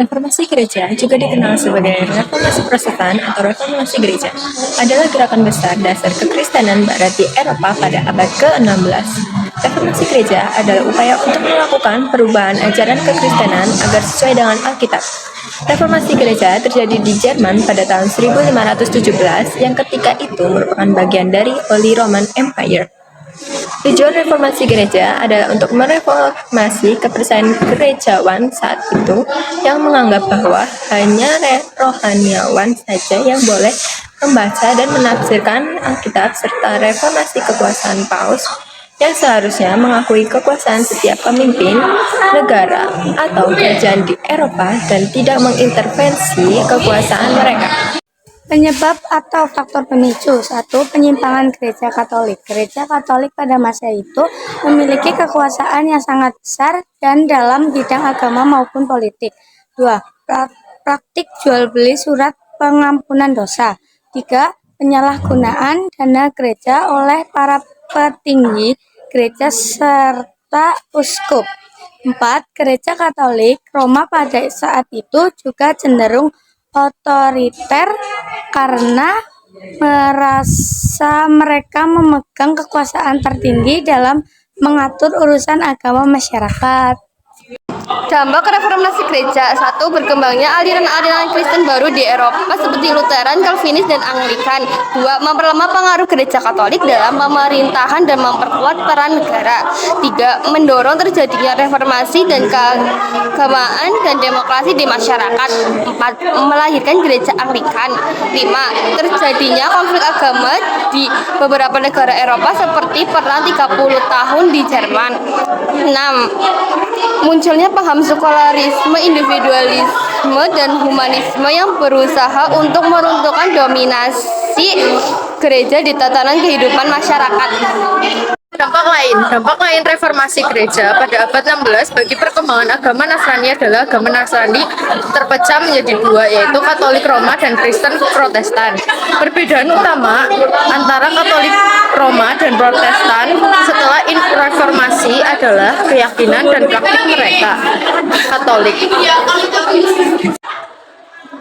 Reformasi gereja, juga dikenal sebagai reformasi Protestan atau reformasi gereja, adalah gerakan besar dasar kekristenan barat di Eropa pada abad ke-16. Reformasi gereja adalah upaya untuk melakukan perubahan ajaran kekristenan agar sesuai dengan Alkitab. Reformasi gereja terjadi di Jerman pada tahun 1517 yang ketika itu merupakan bagian dari Holy Roman Empire. Tujuan reformasi gereja adalah untuk mereformasi kepercayaan gerejawan saat itu yang menganggap bahwa hanya rohaniawan saja yang boleh membaca dan menafsirkan Alkitab, serta reformasi kekuasaan Paus yang seharusnya mengakui kekuasaan setiap pemimpin negara atau kerajaan di Eropa dan tidak mengintervensi kekuasaan mereka. Penyebab atau faktor pemicu. 1. Penyimpangan Gereja Katolik. Gereja Katolik pada masa itu memiliki kekuasaan yang sangat besar dan dalam bidang agama maupun politik. 2. Praktik jual beli surat pengampunan dosa. 3. Penyalahgunaan dana gereja oleh para petinggi gereja serta uskup. 4. Gereja Katolik Roma pada saat itu juga cenderung otoriter karena merasa mereka memegang kekuasaan tertinggi dalam mengatur urusan agama masyarakat. Dampak reformasi gereja. 1. Berkembangnya aliran-aliran Kristen baru di Eropa seperti Lutheran, Calvinis, dan Anglikan. 2. Memperlemah pengaruh gereja Katolik dalam pemerintahan dan memperkuat peran negara. 3. Mendorong terjadinya reformasi dan keagamaan dan demokrasi di masyarakat. 4. Melahirkan gereja Anglikan. 5. Terjadinya konflik agama di beberapa negara Eropa seperti perang 30 tahun di Jerman. 6. Munculnya paham sekularisme, individualisme, dan humanisme yang berusaha untuk meruntuhkan dominasi gereja di tatanan kehidupan masyarakat. Dampak lain reformasi gereja pada abad 16 bagi perkembangan agama Nasrani adalah agama Nasrani terpecah menjadi dua, yaitu Katolik Roma dan Kristen Protestan. Perbedaan utama antara Katolik Roma dan Protestan setelah reformasi adalah keyakinan dan praktik mereka.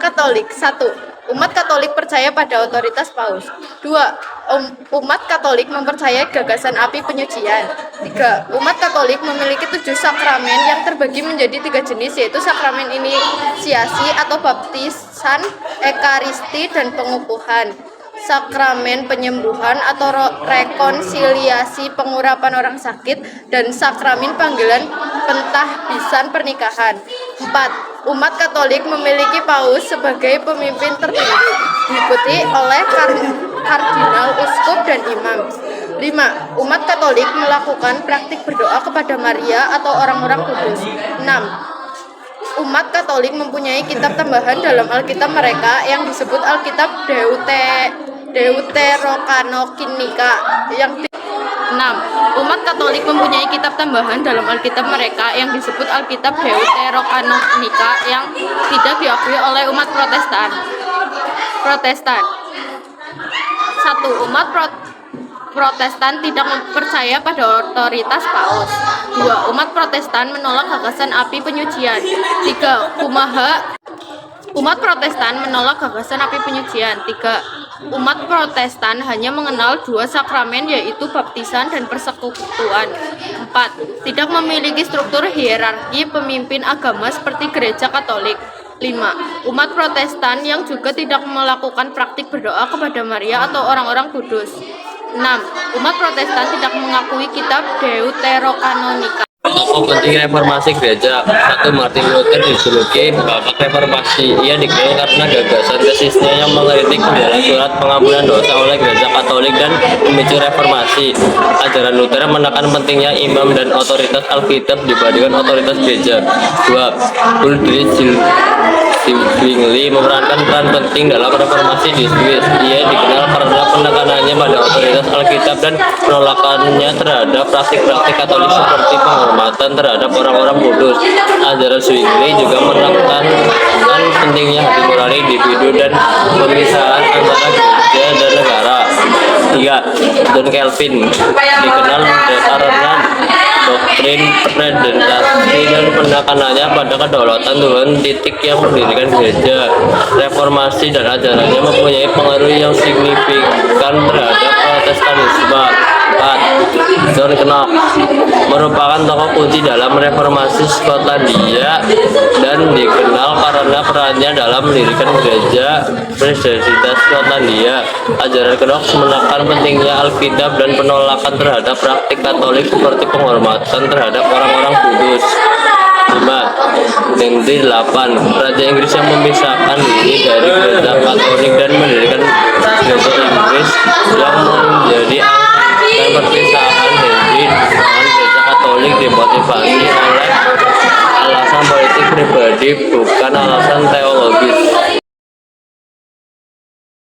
Katolik 1. Umat Katolik percaya pada otoritas Paus. 2. Umat Katolik mempercayai gagasan api penyucian. 3. Umat Katolik memiliki 7 sakramen yang terbagi menjadi 3 jenis, yaitu sakramen inisiasi atau baptisan, ekaristi, dan pengukuhan. Sakramen penyembuhan atau rekonsiliasi, pengurapan orang sakit, dan sakramen panggilan pentahbisan pernikahan. 4. Umat Katolik memiliki Paus sebagai pemimpin tertinggi, diikuti oleh kardinal, uskup, dan imam. 5. Umat Katolik melakukan praktik berdoa kepada Maria atau orang-orang kudus. 6. Umat Katolik mempunyai kitab tambahan dalam Alkitab mereka yang disebut Alkitab Deuterokanonika. 6. Umat Katolik mempunyai kitab tambahan dalam Alkitab mereka yang disebut Alkitab Deuterokanonika yang tidak diakui oleh umat Protestan. 1. Umat Protestan tidak percaya pada otoritas Paus. 2. Umat Protestan menolak gagasan api penyucian. 3. Umat Protestan menolak gagasan api penyucian. 3. Umat Protestan hanya mengenal 2 sakramen, yaitu baptisan dan persekutuan. 4. Tidak memiliki struktur hierarki pemimpin agama seperti gereja Katolik. 5. Umat Protestan yang juga tidak melakukan praktik berdoa kepada Maria atau orang-orang kudus. 6. Umat Protestan tidak mengakui kitab Deuterokanonika. Tokoh penting reformasi gereja. 1. Martin Luther dijuluki Bapak Reformasi. Ia dikenal karena gagasan tesisnya yang mengkritik penjara surat pengampunan dosa oleh gereja Katolik dan memicu reformasi. Ajaran Luther menekan pentingnya imam dan otoritas Alkitab dibandingkan otoritas gereja. 2. Ulrich Zwingli memerankan peran penting dalam reformasi di Swiss. Ia dikenal karena penekanannya pada otoritas Alkitab dan penolakannya terhadap praktik-praktik Katolik seperti penghormatan terhadap orang-orang kudus. Ajaran Zwingli juga menekankan pentingnya hati nurani individu dan pemisahan antara gereja dan negara. John Calvin dikenal karena doktrin redempsi dan penekanannya pada kedaulatan Tuhan, titik yang mendirikan gereja. Reformasi dan ajarannya mempunyai pengaruh yang signifikan terhadap Protestanisme. 4. John Knox merupakan tokoh kunci dalam reformasi Skotlandia dan dikenal karena perannya dalam mendirikan gereja Presbyterian Skotlandia. Ajaran Knox menekan pentingnya Alkitab dan penolakan terhadap praktik Katolik seperti penghormatan terhadap orang-orang kudus. 5. Henry 8, Raja Inggris yang memisahkan diri dari gereja Katolik dan mendirikan gereja Inggris yang menjadi dan perpisahan Henry dengan gereja Katolik dimotivasi oleh alasan politik pribadi, bukan alasan teologis.